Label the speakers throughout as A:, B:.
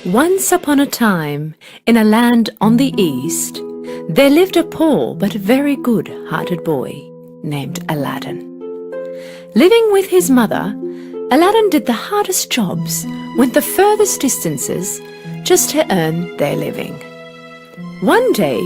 A: Once upon a time, in a land on the east, there lived a poor but very good-hearted boy named Aladdin. Living with his mother, Aladdin did the hardest jobs, went the furthest distances, just to earn their living. One day,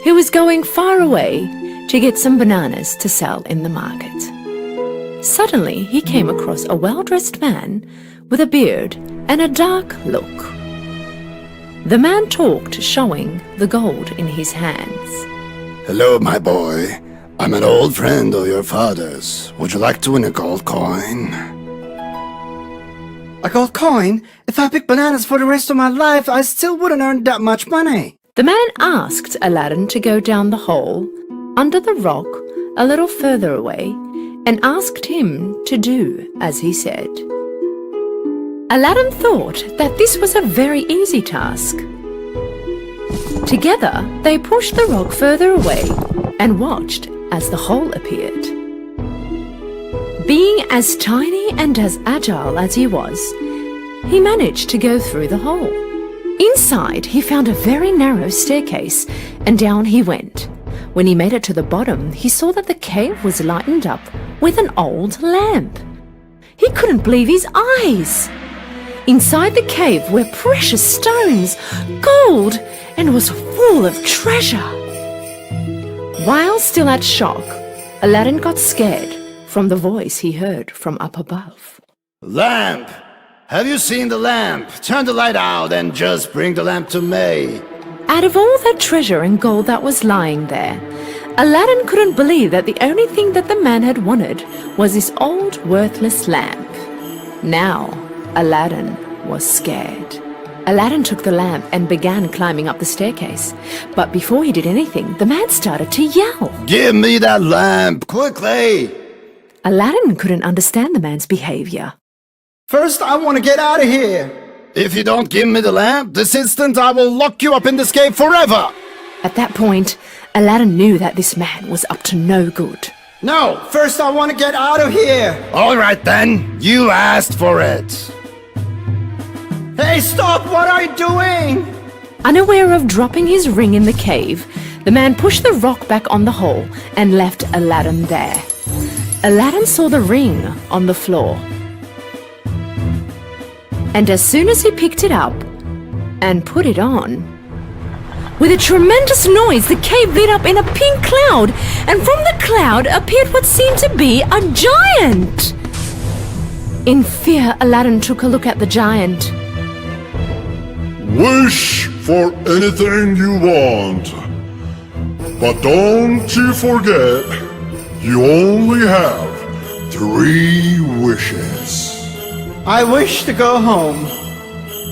A: he was going far away to get some bananas to sell in the market. Suddenly, he came across a well-dressed man with a beard and a dark look. The man talked, showing the gold in his hands.
B: Hello, my boy. I'm an old friend of your father's. Would you like to win a gold coin?
C: A gold coin? If I pick bananas for the rest of my life, I still wouldn't earn that much money.
A: The man asked Aladdin to go down the hole, under the rock, a little further away, and asked him to do as he said. Aladdin thought that this was a very easy task. Together, they pushed the rock further away and watched as the hole appeared. Being as tiny and as agile as he was, he managed to go through the hole. Inside, he found a very narrow staircase, and down he went. When he made it to the bottom, he saw that the cave was lightened up with an old lamp. He couldn't believe his eyes. Inside the cave were precious stones, gold, and was full of treasure. While still at shock, Aladdin got scared from the voice he heard from up above.
B: Lamp! Have you seen the lamp? Turn the light out and just bring the lamp to me.
A: Out of all that treasure and gold that was lying there, Aladdin couldn't believe that the only thing that the man had wanted was this old worthless lamp. Now, Aladdin was scared. Aladdin took the lamp and began climbing up the staircase. But before he did anything, the man started to yell.
B: Give me that lamp, quickly!
A: Aladdin couldn't understand the man's behavior.
C: First, I want to get out of here.
B: If you don't give me the lamp, this instant I will lock you up in this cave forever!
A: At that point, Aladdin knew that this man was up to no good.
C: No, first I want to get out of here.
B: All right then, you asked for it.
C: Hey, stop! What are you doing?
A: Unaware of dropping his ring in the cave, the man pushed the rock back on the hole and left Aladdin there. Aladdin saw the ring on the floor. And as soon as he picked it up and put it on, with a tremendous noise, the cave lit up in a pink cloud, and from the cloud appeared what seemed to be a giant. In fear, Aladdin took a look at the giant.
D: Wish for anything you want, but don't you forget, you only have 3 wishes.
C: I wish to go home.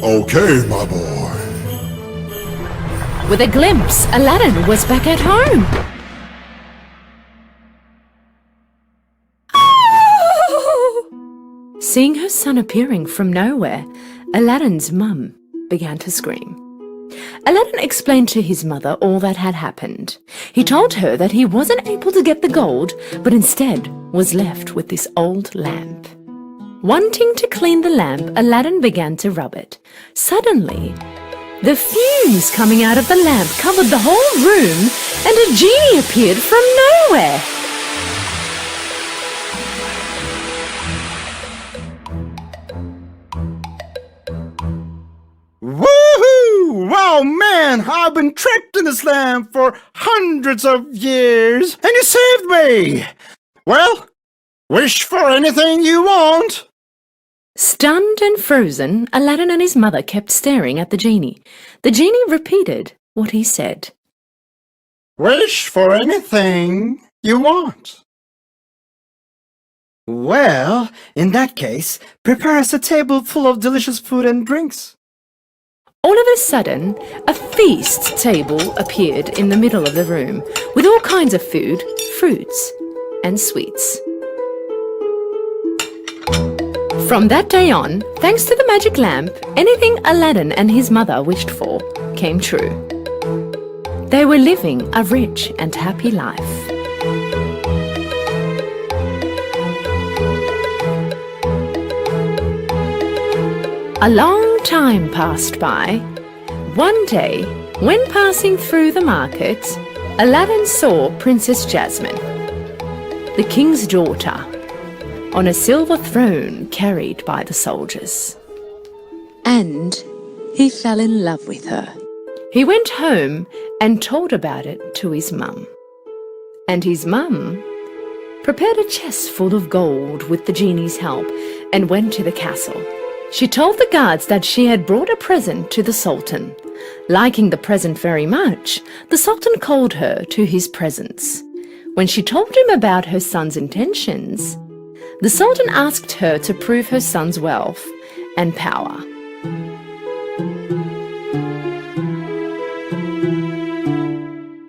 D: Okay, my boy.
A: With a glimpse, Aladdin was back at home. Seeing her son appearing from nowhere, Aladdin's mum began to scream. Aladdin explained to his mother all that had happened. He told her that he wasn't able to get the gold, but instead was left with this old lamp. Wanting to clean the lamp, Aladdin began to rub it. Suddenly, the fumes coming out of the lamp covered the whole room, and a genie appeared from nowhere.
C: Woohoo! Wow, man, I've been trapped in this lamp for hundreds of years, and you saved me! Well, wish for anything you want.
A: Stunned and frozen, Aladdin and his mother kept staring at the genie. The genie repeated what he said.
C: Wish for anything you want. Well, in that case, prepare us a table full of delicious food and drinks.
A: All of a sudden, a feast table appeared in the middle of the room with all kinds of food, fruits, and sweets. From that day on, thanks to the magic lamp, anything Aladdin and his mother wished for came true. They were living a rich and happy life. A long time passed by. One day, when passing through the market, Aladdin saw Princess Jasmine, the king's daughter, on a silver throne carried by the soldiers. And he fell in love with her. He went home and told about it to his mum. And his mum prepared a chest full of gold with the genie's help and went to the castle. She told the guards that she had brought a present to the Sultan. Liking the present very much, the Sultan called her to his presence. When she told him about her son's intentions, the Sultan asked her to prove her son's wealth and power.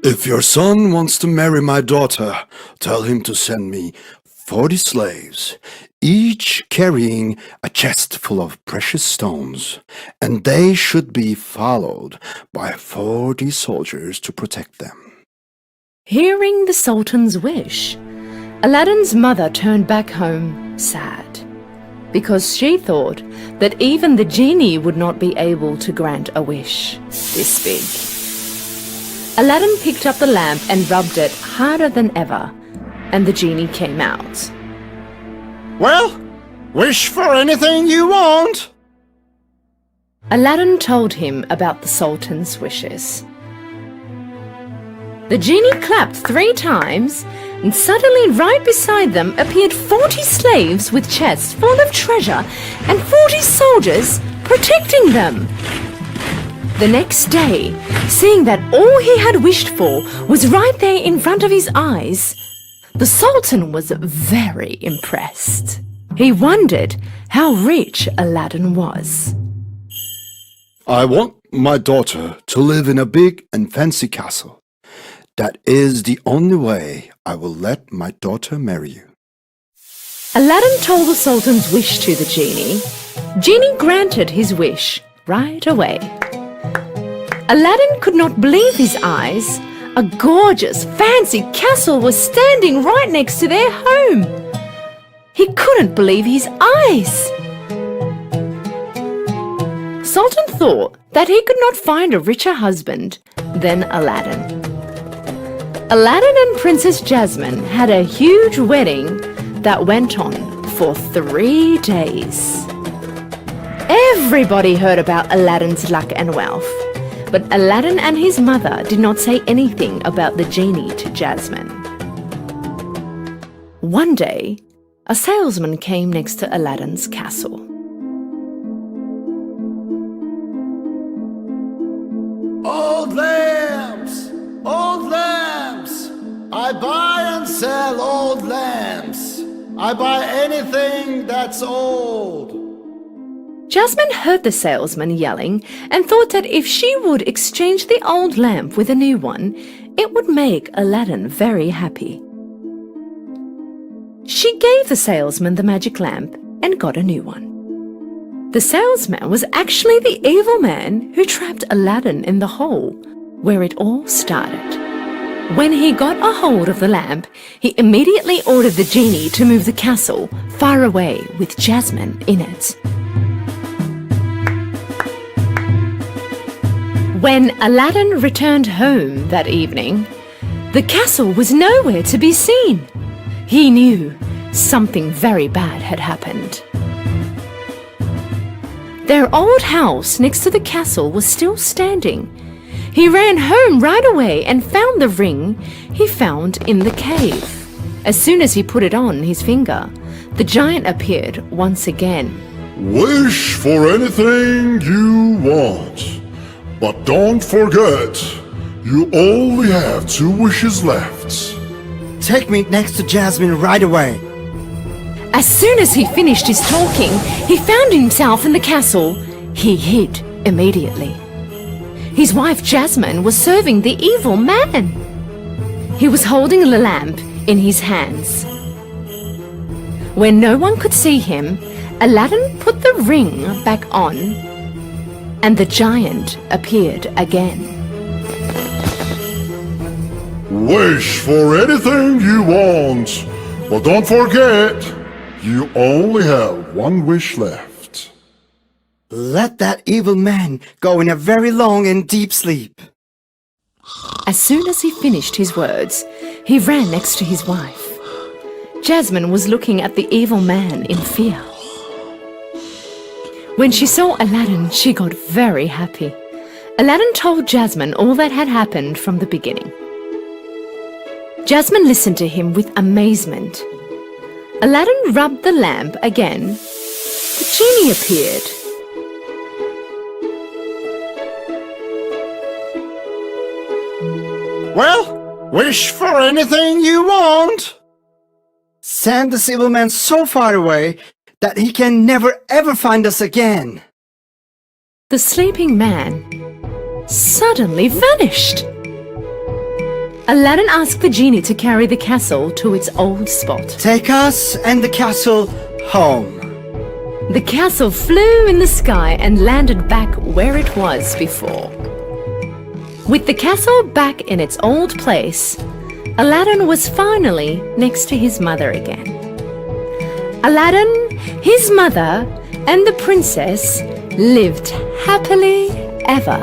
B: If your son wants to marry my daughter, tell him to send me 40 slaves, each carrying a chest full of precious stones, and they should be followed by 40 soldiers to protect them.
A: Hearing the Sultan's wish, Aladdin's mother turned back home sad, because she thought that even the genie would not be able to grant a wish this big. Aladdin picked up the lamp and rubbed it harder than ever, and the genie came out.
C: Well, wish for anything you want.
A: Aladdin told him about the Sultan's wishes. The genie clapped 3 times, and suddenly right beside them appeared 40 slaves with chests full of treasure and 40 soldiers protecting them. The next day, seeing that all he had wished for was right there in front of his eyes, the Sultan was very impressed. He wondered how rich Aladdin was.
B: I want my daughter to live in a big and fancy castle. That is the only way I will let my daughter marry you.
A: Aladdin told the Sultan's wish to the genie. Genie granted his wish right away. Aladdin could not believe his eyes. A gorgeous, fancy castle was standing right next to their home. He couldn't believe his eyes. Sultan thought that he could not find a richer husband than Aladdin. Aladdin and Princess Jasmine had a huge wedding that went on for 3 days. Everybody heard about Aladdin's luck and wealth, but Aladdin and his mother did not say anything about the genie to Jasmine. One day, a salesman came next to Aladdin's castle.
B: Old lamps! Old lamps! I buy and sell old lamps. I buy anything that's old.
A: Jasmine heard the salesman yelling and thought that if she would exchange the old lamp with a new one, it would make Aladdin very happy. She gave the salesman the magic lamp and got a new one. The salesman was actually the evil man who trapped Aladdin in the hole where it all started. When he got a hold of the lamp, he immediately ordered the genie to move the castle far away with Jasmine in it. When Aladdin returned home that evening, the castle was nowhere to be seen. He knew something very bad had happened. Their old house next to the castle was still standing. He ran home right away and found the ring he found in the cave. As soon as he put it on his finger, the giant appeared once again.
D: Wish for anything you want. But don't forget, you only have 2 wishes left.
C: Take me next to Jasmine right away.
A: As soon as he finished his talking, he found himself in the castle. He hid immediately. His wife Jasmine was serving the evil man. He was holding the lamp in his hands. When no one could see him, Aladdin put the ring back on, and the giant appeared again.
D: Wish for anything you want, but don't forget, you only have 1 wish left.
C: Let that evil man go in a very long and deep sleep.
A: As soon as he finished his words, he ran next to his wife. Jasmine was looking at the evil man in fear. When she saw Aladdin, she got very happy. Aladdin told Jasmine all that had happened from the beginning. Jasmine listened to him with amazement. Aladdin rubbed the lamp again. The genie appeared.
C: Well, wish for anything you want. Send this evil man so far away that he can never ever find us again.
A: The sleeping man suddenly vanished. Aladdin asked the genie to carry the castle to its old spot.
C: Take us and the castle home.
A: The castle flew in the sky and landed back where it was before. With the castle back in its old place, Aladdin was finally next to his mother again. Aladdin, his mother, and the princess lived happily ever